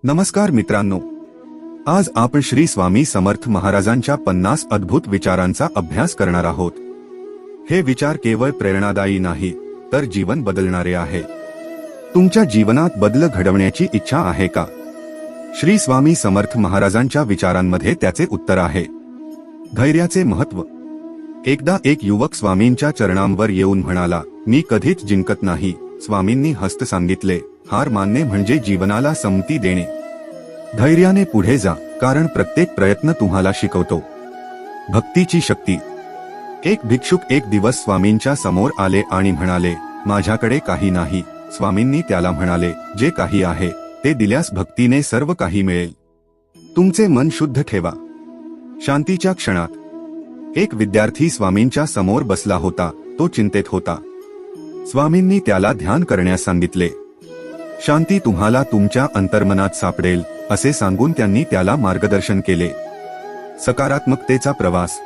नमस्कार मित्रांनो, आज आपण श्री स्वामी समर्थ महाराजांच्या 50 अद्भुत विचारांचा अभ्यास करणार आहोत। हे विचार केवळ प्रेरणादायी नाही तर जीवन बदलणारे आहे। तुमच्या जीवनात बदल घडवण्याची इच्छा आहे का? श्री स्वामी समर्थ महाराजांच्या विचारांमध्ये त्याचे उत्तर आहे। धैर्याचे महत्त्व। एकदा एक युवक स्वामींच्या चरणांवर येऊन म्हणाला, मी कधीच जिंकत नाही। स्वामींनी हस्त सांगितले, हार मानणे म्हणजे जीवनाला संमती देणे। धैर्याने पुढे जा, कारण प्रत्येक प्रयत्न तुम्हाला शिकवतो। भक्तीची शक्ती। एक भिक्षुक एक दिवस स्वामींच्या समोर आले आणि म्हणाले, माझ्याकडे काही नाही। स्वामींनी त्याला म्हणाले, जे काही आहे ते दिल्यास भक्तीने सर्व काही मिळेल। तुमचे मन शुद्ध ठेवा। शांतीच्या क्षणात। एक विद्यार्थी स्वामींच्या समोर बसला होता, तो चिंतेत होता। स्वामींनी त्याला ध्यान करण्यास सांगितले। शांती तुम्हाला तुमच्या अंतर्मनात सापडेल, असे सांगून त्यांनी त्याला मार्गदर्शन केले। सकारात्मकतेचा प्रवास।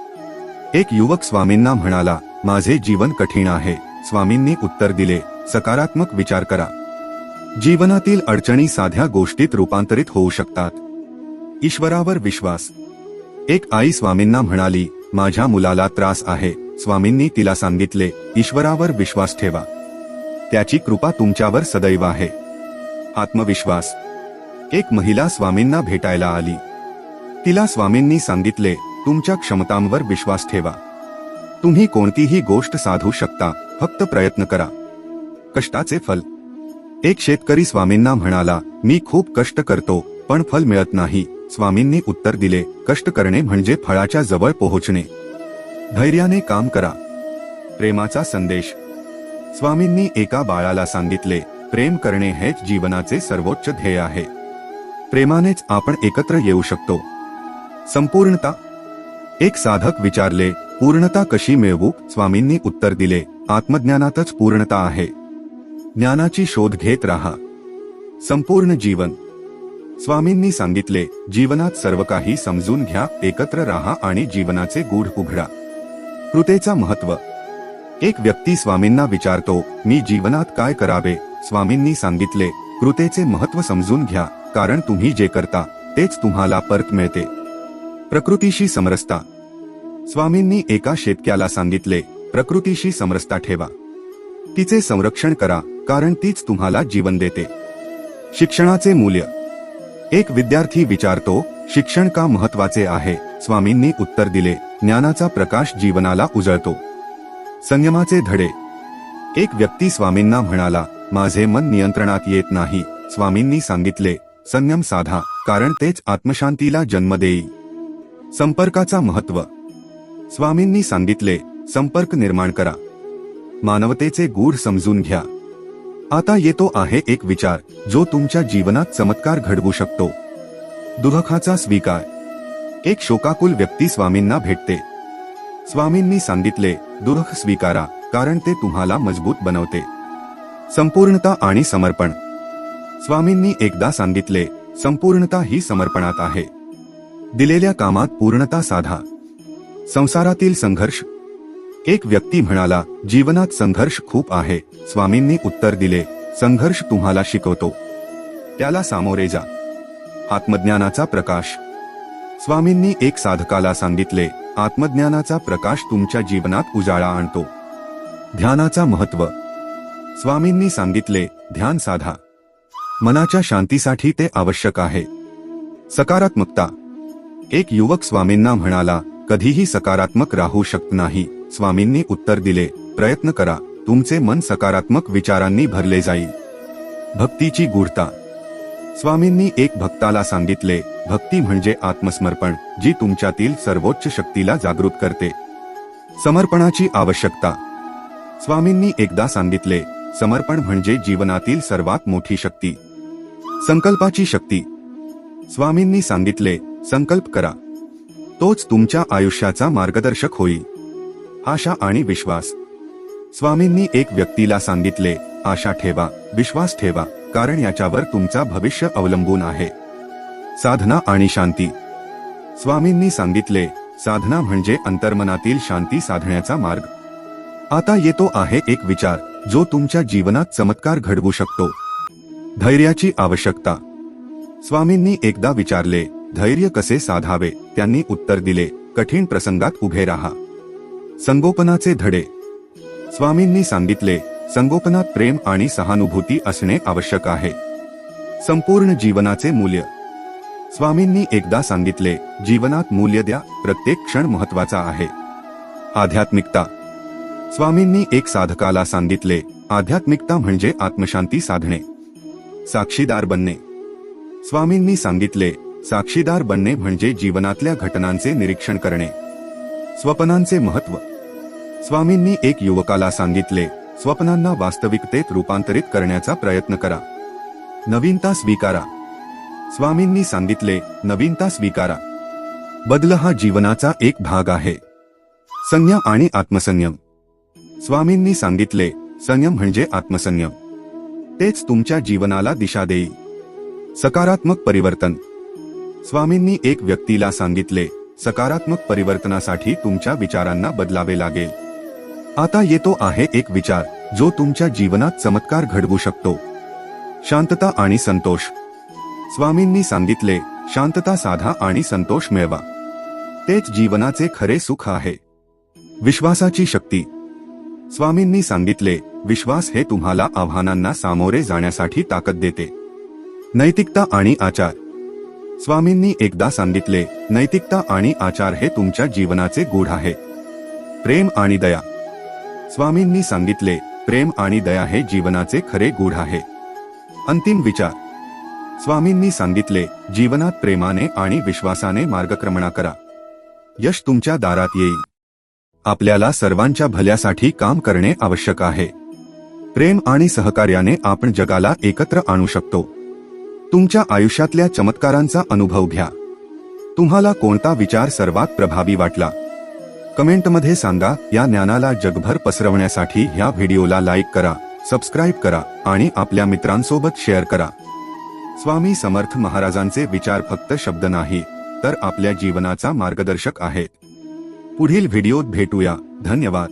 एक युवक स्वामींना म्हणाला, माझे जीवन कठीण आहे। स्वामींनी उत्तर दिले, सकारात्मक विचार करा। जीवनातील अडचणी साध्या गोष्टीत रूपांतरित होऊ शकतात। ईश्वरावर विश्वास। एक आई स्वामींना म्हणाली, माझ्या मुलाला त्रास आहे। स्वामींनी तिला सांगितले, ईश्वरावर विश्वास ठेवा, त्याची कृपा तुमच्यावर सदैव आहे। आत्मविश्वास। एक महिला स्वामींना भेटायला आली। तिला स्वामींनी सांगितले, तुमच्या क्षमतांवर विश्वास ठेवा। तुम्ही कोणतीही गोष्ट साधू शकता, फक्त प्रयत्न करा। कष्टाचे फल। एक शेतकरी स्वामींना म्हणाला, मी खूप कष्ट करतो पण फल मिळत नाही। स्वामींनी उत्तर दिले, कष्ट करणे म्हणजे फळाच्या जवळ पोहोचणे। धैर्याने काम करा। प्रेमाचा संदेश। स्वामींनी एका बाळाला सांगितले, प्रेम करणे हेच जीवनाचे सर्वोच्च ध्येय आहे। प्रेमानेच आपण एकत्र येऊ शकतो। संपूर्णता। एक साधक विचारले, पूर्णता कशी मिळवू? स्वामींनी उत्तर दिले, आत्मज्ञानातच पूर्णता आहे। ज्ञानाची शोध घेत राहा। संपूर्ण जीवन। स्वामींनी सांगितले, जीवनात सर्व काही समजून घ्या, एकत्र राहा आणि जीवनाचे गूढ उघडा। कृतेचा महत्त्व। एक व्यक्ती स्वामींना विचारतो, मी जीवनात काय करावे? स्वामींनी सांगितले, कृतेचे महत्त्व समजून घ्या, कारण तुम्ही जे करता तेच तुम्हाला परत मिळते। प्रकृतीशी समरसता। स्वामींनी एका शेतकऱ्याला सांगितले, प्रकृतीशी समरसता ठेवा, तिचे संरक्षण करा, कारण तीच तुम्हाला जीवन देते। शिक्षणाचे मूल्य। एक विद्यार्थी विचारतो, शिक्षण का महत्त्वाचे आहे? स्वामींनी उत्तर दिले, ज्ञानाचा प्रकाश जीवनाला उजळतो। संयमाचे धडे। एक व्यक्ती स्वामींना म्हणाला, माझे मन नियंत्रणात येत नाही। स्वामींनी सांगितले, संयम साधा, कारण तेच आत्मशांतीला जन्म देईल। संपर्काचा महत्त्व। स्वामींनी सांगितले, संपर्क निर्माण करा, मानवतेचे गूढ समजून घ्या। आता येतो आहे एक विचार जो तुमच्या जीवनात चमत्कार घडवू शकतो। दुःखाचा स्वीकार। एक शोकाकुल व्यक्ती स्वामींना भेटते। स्वामींनी सांगितले, दुःख स्वीकारा, कारण ते तुम्हाला मजबूत बनवते। संपूर्णता आणि समर्पण। स्वामींनी एकदा सांगितले, संपूर्णता ही समर्पणात आहे। दिलेल्या कामात पूर्णता साधा। संसारातील संघर्ष। एक व्यक्ती म्हणाला, जीवनात संघर्ष खूप आहे। स्वामींनी उत्तर दिले, संघर्ष तुम्हाला शिकवतो, त्याला सामोरे जा। आत्मज्ञानाचा प्रकाश। स्वामींनी एक साधकाला सांगितले, आत्मज्ञानाचा प्रकाश तुमच्या जीवनात उजाळा आणतो। ध्यानाचा महत्त्व। स्वामींनी सांगितले, ध्यान साधा, मनाच्या शांतीसाठी ते आवश्यक आहे। सकारात्मकता। एक युवक स्वामींना म्हणाला, कधीही सकारात्मक राहू शकत नाही। स्वामींनी उत्तर दिले, प्रयत्न करा, तुमचे मन सकारात्मक विचारांनी भरले जाईल। भक्तीची गूढता। स्वामींनी एक भक्ताला सांगितले, भक्ती म्हणजे आत्मसमर्पण, जी तुमच्यातील सर्वोच्च शक्तीला जागृत करते। समर्पणाची आवश्यकता। स्वामींनी एकदा सांगितले, समर्पण म्हणजे जीवनातील सर्वात मोठी शक्ती। संकल्पाची शक्ती। स्वामींनी सांगितले, संकल्प करा, तोच तुमच्या आयुष्याचा मार्गदर्शक होईल। आशा आणि विश्वास। स्वामींनी एक व्यक्तीला सांगितले, आशा ठेवा, विश्वास ठेवा, कारण याच्यावर तुमचा भविष्य अवलंबून आहे। साधना आणि शांती। स्वामींनी सांगितले, साधना म्हणजे अंतर्मनातील शांती साधण्याचा मार्ग। आता येतो आहे एक विचार जो तुमच्या जीवनात चमत्कार घडवू शकतो। धैर्याची आवश्यकता। स्वामींनी एकदा विचारले, धैर्य कसे साधावे? त्यांनी उत्तर दिले, कठीण प्रसंगात उभे राहा. संगोपनाचे धडे. स्वामींनी सांगितले, संगोपनात प्रेम आणि सहानुभूती असणे आवश्यक आहे. संपूर्ण जीवनाचे मूल्य. स्वामींनी एकदा सांगितले, जीवनात मूल्य द्या, प्रत्येक क्षण महत्वाचा आहे. आध्यात्मिकता. स्वामींनी एक साधकाला सांगितले, आध्यात्मिकता म्हणजे आत्मशांती साधणे. साक्षीदार बनणे. स्वामींनी सांगितले, साक्षीदार बनणे म्हणजे जीवनातल्या घटनांचे निरीक्षण करणे. स्वप्नांचे महत्त्व. स्वामींनी एक युवकाला सांगितले, स्वप्नांना वास्तविकतेत रूपांतरित करण्याचा प्रयत्न करा. नवीनता स्वीकारा. स्वामींनी सांगितले, नवीनता स्वीकारा. बदल हा जीवनाचा एक भाग आहे. संयम आणि आत्मसंयम. स्वामींनी सांगितले, संयम म्हणजे आत्मसंयम. तेच तुमच्या जीवनाला दिशा देईल. सकारात्मक परिवर्तन. स्वामींनी एक व्यक्तीला सांगितले, सकारात्मक परिवर्तनासाठी तुमच्या विचारांना बदलावे लागेल. आता येतो आहे एक विचार जो तुमच्या जीवनात चमत्कार घडवू शकतो. शांतता आणि संतोष. स्वामींनी सांगितले, शांतता साधा आणि संतोष मिळवा. तेच जीवनाचे खरे सुख आहे. विश्वासाची शक्ती. स्वामींनी सांगितले, विश्वास हे तुम्हाला आव्हानांना सामोरे जाण्यासाठी ताकद देते. नैतिकता आणि आचार. स्वामींनी एकदा सांगितले, नैतिकता आणि आचार हे तुमच्या जीवनाचे गूढ आहे. प्रेम आणि दया. स्वामींनी सांगितले, प्रेम आणि दया हे जीवनाचे खरे गूढ आहे. अंतिम विचार. स्वामींनी सांगितले, जीवनात प्रेमाने आणि विश्वासाने मार्गक्रमण करा. यश तुमच्या दारात येईल. आपल्याला सर्वांच्या भल्यासाठी काम करणे आवश्यक आहे. प्रेम आणि सहकार्याने आपण जगाला एकत्र आणू शकतो. तुमच्या आयुष्यातल्या चमत्कारांचा अनुभव घ्या. तुम्हाला कोणता विचार सर्वात प्रभावी वाटला? कमेंटमध्ये सांगा. या ज्ञानाला जगभर पसरवण्यासाठी ह्या व्हिडिओला लाईक करा, सबस्क्राईब करा आणि आपल्या मित्रांसोबत शेअर करा. स्वामी समर्थ महाराजांचे विचार फक्त शब्द नाही, तर आपल्या जीवनाचा मार्गदर्शक आहेत. पुढील व्हिडिओत भेटूया. धन्यवाद.